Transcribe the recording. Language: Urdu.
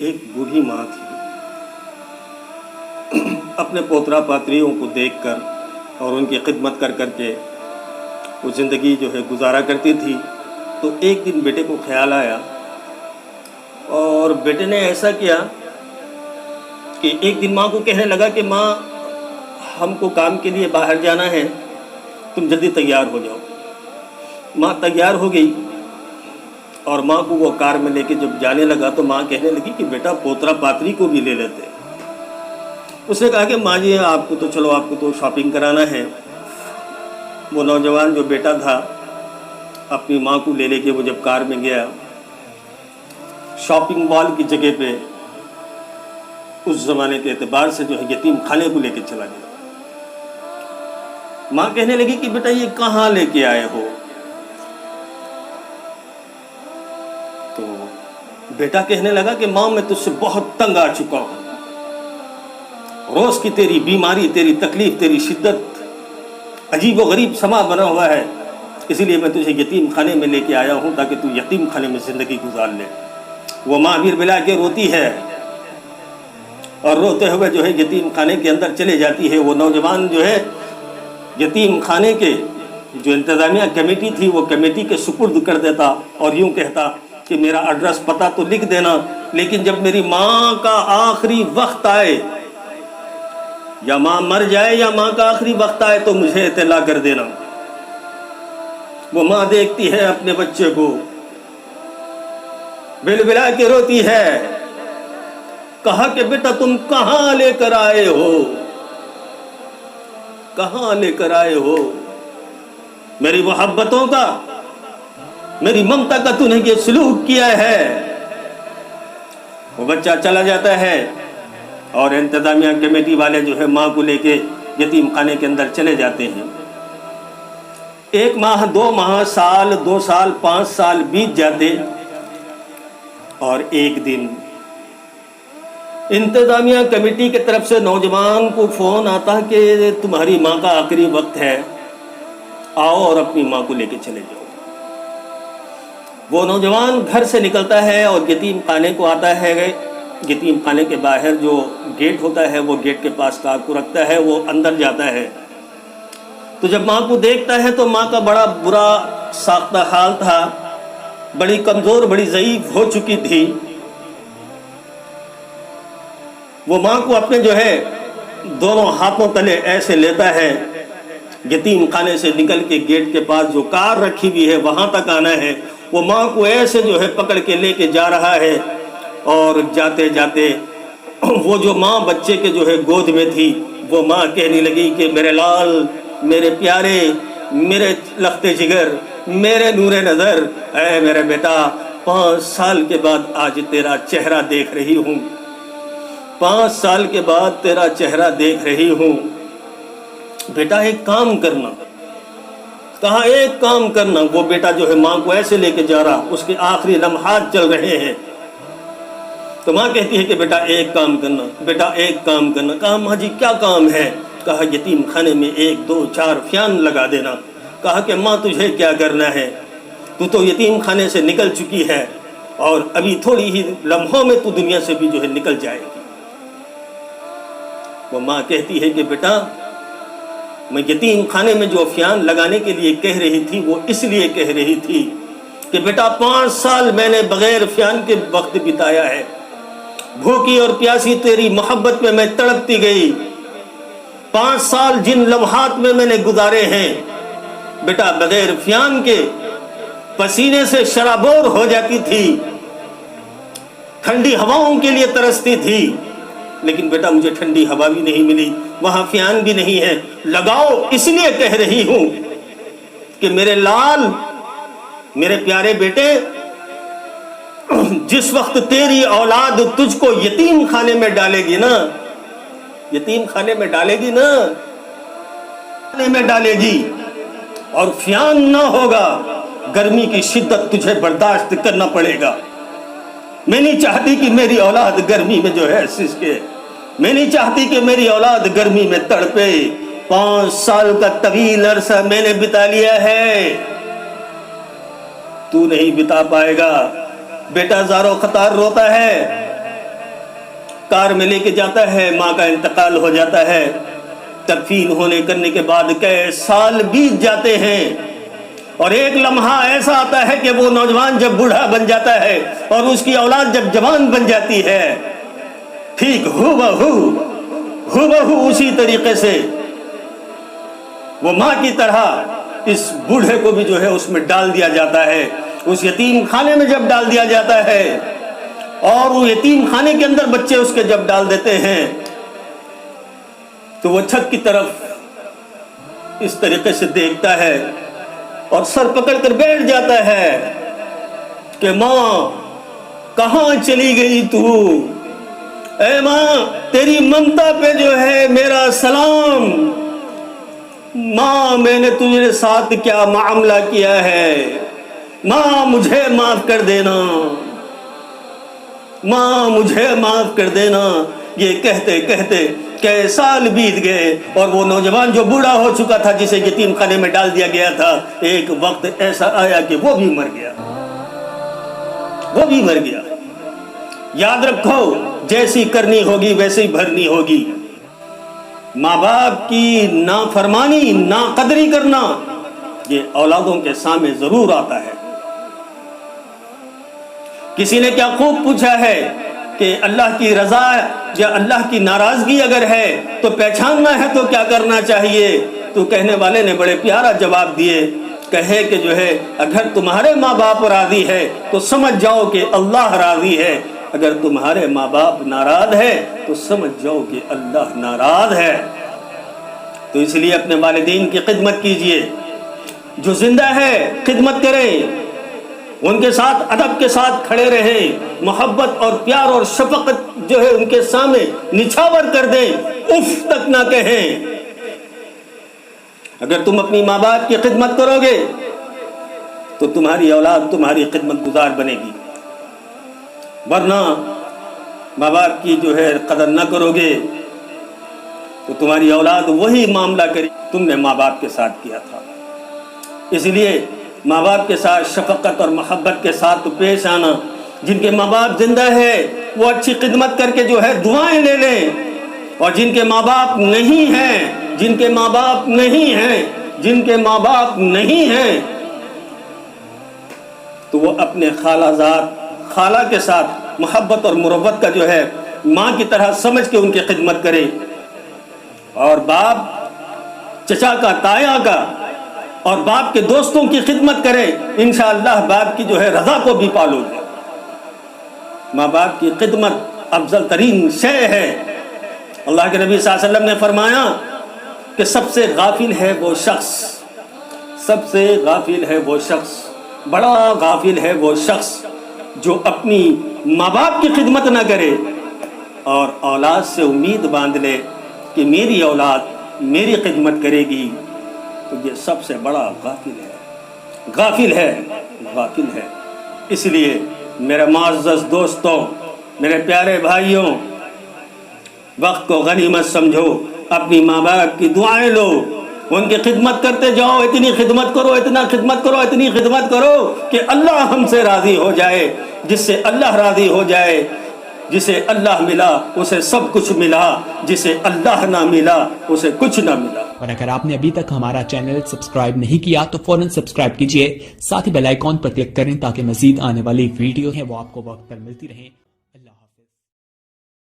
ایک بوڑھی ماں تھی، اپنے پوترا پاتریوں کو دیکھ کر اور ان کی خدمت کر کر کے وہ زندگی جو ہے گزارا کرتی تھی۔ تو ایک دن بیٹے کو خیال آیا اور بیٹے نے ایسا کیا کہ ایک دن ماں کو کہنے لگا کہ ماں ہم کو کام کے لیے باہر جانا ہے، تم جلدی تیار ہو جاؤ۔ ماں تیار ہو گئی اور ماں کو وہ کار میں لے کے جب جانے لگا تو ماں کہنے لگی کہ بیٹا پوترا پاتری کو بھی لے لیتے۔ اس نے کہا کہ ماں جی آپ کو تو چلو آپ کو تو شاپنگ کرانا ہے۔ وہ نوجوان جو بیٹا تھا اپنی ماں کو لے کے وہ جب کار میں گیا، شاپنگ مال کی جگہ پہ اس زمانے کے اعتبار سے جو ہے یتیم خانے کو لے کے چلا گیا۔ ماں کہنے لگی کہ بیٹا یہ کہاں لے کے آئے ہو؟ تو بیٹا کہنے لگا کہ ماں میں تجھ سے بہت تنگ آ چکا ہوں، روز کی تیری بیماری، تیری تکلیف، تیری شدت عجیب و غریب سما بنا ہوا ہے، اسی لیے میں تجھے یتیم خانے میں لے کے آیا ہوں تاکہ تو یتیم خانے میں زندگی گزار لے۔ وہ ماں بیر بلا کے روتی ہے اور روتے ہوئے جو ہے یتیم خانے کے اندر چلے جاتی ہے۔ وہ نوجوان جو ہے یتیم خانے کے جو انتظامیہ کمیٹی تھی وہ کمیٹی کے سپرد کر دیتا اور یوں کہتا کہ میرا ایڈریس پتہ تو لکھ دینا، لیکن جب میری ماں کا آخری وقت آئے، یا ماں مر جائے یا ماں کا آخری وقت آئے تو مجھے اطلاع کر دینا۔ وہ ماں دیکھتی ہے اپنے بچے کو، بل بلا کے روتی ہے، کہا کہ بیٹا تم کہاں لے کر آئے ہو؟ کہاں لے کر آئے ہو؟ میری محبتوں کا، میری ممتا کا تو نے یہ سلوک کیا ہے۔ وہ بچہ چلا جاتا ہے اور انتظامیہ کمیٹی والے جو ہے ماں کو لے کے یتیم خانے کے اندر چلے جاتے ہیں۔ 1 ماہ 2 ماہ سال 2 سال 5 سال بیت جاتے اور ایک دن انتظامیہ کمیٹی کی طرف سے نوجوان کو فون آتا کہ تمہاری ماں کا آخری وقت ہے، آؤ اور اپنی ماں کو لے کے چلے جاؤ۔ وہ نوجوان گھر سے نکلتا ہے اور یتیم خانے کو آتا ہے۔ یتیم خانے کے باہر جو گیٹ ہوتا ہے وہ گیٹ کے پاس کار کو رکھتا ہے، وہ اندر جاتا ہے۔ تو جب ماں کو دیکھتا ہے تو ماں کا بڑا برا ساختہ حال تھا، بڑی کمزور، بڑی ضعیف ہو چکی تھی۔ وہ ماں کو اپنے جو ہے دونوں ہاتھوں تلے ایسے لیتا ہے، یتیم خانے سے نکل کے گیٹ کے پاس جو کار رکھی ہوئی ہے وہاں تک آنا ہے۔ وہ ماں کو ایسے جو ہے پکڑ کے لے کے جا رہا ہے اور جاتے جاتے وہ جو ماں بچے کے جو ہے گود میں تھی وہ ماں کہنے لگی کہ میرے لال، میرے پیارے، میرے لخت جگر، میرے نور نظر، اے میرے بیٹا، 5 سال کے بعد آج تیرا چہرہ دیکھ رہی ہوں، 5 سال کے بعد تیرا چہرہ دیکھ رہی ہوں۔ بیٹا ایک کام کرنا۔ کہا ایک کام کرنا۔ وہ بیٹا جو ہے ماں کو ایسے لے کے جا رہا، اس کے آخری لمحات چل رہے ہیں۔ تو ماں کہتی ہے کہ بیٹا ایک کام کرنا، بیٹا ایک کام کرنا۔ کہا ماں جی کیا کام ہے؟ کہا یتیم خانے میں 1 2 4 فیان لگا دینا۔ کہا کہ ماں تجھے کیا کرنا ہے؟ تو یتیم خانے سے نکل چکی ہے اور ابھی تھوڑی ہی لمحوں میں تو دنیا سے بھی جو ہے نکل جائے گی۔ وہ ماں کہتی ہے کہ بیٹا میں یتیم خانے میں جو فیان لگانے کے لیے کہہ رہی تھی وہ اس لیے کہہ رہی تھی کہ بیٹا 5 سال میں نے بغیر فیان کے وقت بتایا ہے، بھوکی اور پیاسی تیری محبت میں تڑپتی گئی۔ 5 سال جن لمحات میں نے گزارے ہیں بیٹا بغیر فیان کے پسینے سے شرابور ہو جاتی تھی، ٹھنڈی ہواؤں کے لیے ترستی تھی، لیکن بیٹا مجھے ٹھنڈی ہوا بھی نہیں ملی، وہاں فیان بھی نہیں ہے۔ لگاؤ اس لیے کہہ رہی ہوں کہ میرے لال، میرے پیارے بیٹے، جس وقت تیری اولاد تجھ کو یتیم خانے میں ڈالے گی نا، یتیم خانے میں ڈالے گی نا، خانے میں ڈالے گی اور فیان نہ ہوگا، گرمی کی شدت تجھے برداشت کرنا پڑے گا۔ میں نہیں چاہتی کہ میری اولاد گرمی میں جو ہے سسکے، میں نہیں چاہتی کہ میری اولاد گرمی میں تڑپے۔ 5 سال کا طویل عرصہ میں نے بتا لیا ہے، تو نہیں بتا پائے گا۔ بیٹا زارو خطار روتا ہے، کار میں لے کے جاتا ہے، ماں کا انتقال ہو جاتا ہے، تدفین ہونے کرنے کے بعد کئی سال بیت جاتے ہیں، اور ایک لمحہ ایسا آتا ہے کہ وہ نوجوان جب بوڑھا بن جاتا ہے اور اس کی اولاد جب جوان بن جاتی ہے، ٹھیک ہو بہو اسی طریقے سے وہ ماں کی طرح اس بوڑھے کو بھی جو ہے اس میں ڈال دیا جاتا ہے، اس یتیم خانے میں جب ڈال دیا جاتا ہے، اور وہ یتیم خانے کے اندر بچے اس کے جب ڈال دیتے ہیں تو وہ چھت کی طرف اس طریقے سے دیکھتا ہے اور سر پکڑ کر بیٹھ جاتا ہے کہ ماں کہاں چلی گئی تو؟ اے ماں تیری ممتا پہ جو ہے میرا سلام، ماں میں نے تجھے ساتھ کیا معاملہ کیا ہے، ماں مجھے معاف کر دینا، ماں مجھے معاف کر دینا۔ یہ کہتے کہتے کئی سال بیت گئے، اور وہ نوجوان جو بوڑھا ہو چکا تھا جسے یتیم خانے میں ڈال دیا گیا تھا، ایک وقت ایسا آیا کہ وہ بھی مر گیا، وہ بھی مر گیا۔ یاد رکھو جیسی کرنی ہوگی ویسی بھرنی ہوگی۔ ماں باپ کی نافرمانی، ناقدری کرنا یہ اولادوں کے سامنے ضرور آتا ہے۔ کسی نے کیا خوب پوچھا ہے کہ اللہ کی رضا یا اللہ کی ناراضگی اگر ہے تو پہچاننا ہے تو کیا کرنا چاہیے؟ تو کہنے والے نے بڑے پیارا جواب دیے، کہے کہ جو ہے اگر تمہارے ماں باپ راضی ہے تو سمجھ جاؤ کہ اللہ راضی ہے، اگر تمہارے ماں باپ ناراض ہے تو سمجھ جاؤ کہ اللہ ناراض ہے۔ تو اس لیے اپنے والدین کی خدمت کیجئے، جو زندہ ہے خدمت کریں، ان کے ساتھ ادب کے ساتھ کھڑے رہیں، محبت اور پیار اور شفقت جو ہے ان کے سامنے نچھاور کر دیں، اف تک نہ کہیں۔ اگر تم اپنی ماں باپ کی خدمت کرو گے تو تمہاری اولاد تمہاری خدمت گزار بنے گی، ورنہ ماں باپ کی جو ہے قدر نہ کرو گے تو تمہاری اولاد وہی معاملہ کرے تم نے ماں باپ کے ساتھ کیا تھا۔ اس لیے ماں باپ کے ساتھ شفقت اور محبت کے ساتھ پیش آنا۔ جن کے ماں باپ زندہ ہے وہ اچھی خدمت کر کے جو ہے دعائیں لے لیں، اور جن کے ماں باپ نہیں ہیں، جن کے ماں باپ نہیں ہیں، جن کے ماں باپ نہیں ہیں، تو وہ اپنے خالہ زاد، خالہ کے ساتھ محبت اور مروت کا جو ہے ماں کی طرح سمجھ کے ان کی خدمت کرے، اور باپ چچا کا، تایا کا اور باپ کے دوستوں کی خدمت کرے، انشاءاللہ باپ کی جو ہے رضا کو بھی پالو گے۔ ماں باپ کی خدمت افضل ترین شے ہے۔ اللہ کے نبی صلی اللہ علیہ وسلم نے فرمایا کہ سب سے غافل ہے وہ شخص، سب سے غافل ہے وہ شخص، بڑا غافل ہے وہ شخص جو اپنی ماں باپ کی خدمت نہ کرے اور اولاد سے امید باندھ لے کہ میری اولاد میری خدمت کرے گی، تو یہ سب سے بڑا غافل ہے، غافل ہے، غافل ہے۔ اس لیے میرے معزز دوستوں، میرے پیارے بھائیوں، وقت کو غنیمت سمجھو، اپنی ماں باپ کی دعائیں لو، ان کی خدمت کرتے جاؤ، اتنی خدمت کرو، اتنا خدمت کرو، اتنی خدمت کرو کہ اللہ ہم سے راضی ہو جائے۔ جس سے اللہ راضی ہو جائے، جسے اللہ ملا اسے سب کچھ ملا، جسے اللہ نہ ملا اسے کچھ نہ ملا۔ اور اگر آپ نے ابھی تک ہمارا چینل سبسکرائب نہیں کیا تو فوراً سبسکرائب کیجئے، ساتھ ہی بیل آئیکن پر کلک کریں تاکہ مزید آنے والی ویڈیو ہیں وہ آپ کو وقت پر ملتی رہیں۔ اللہ حافظ۔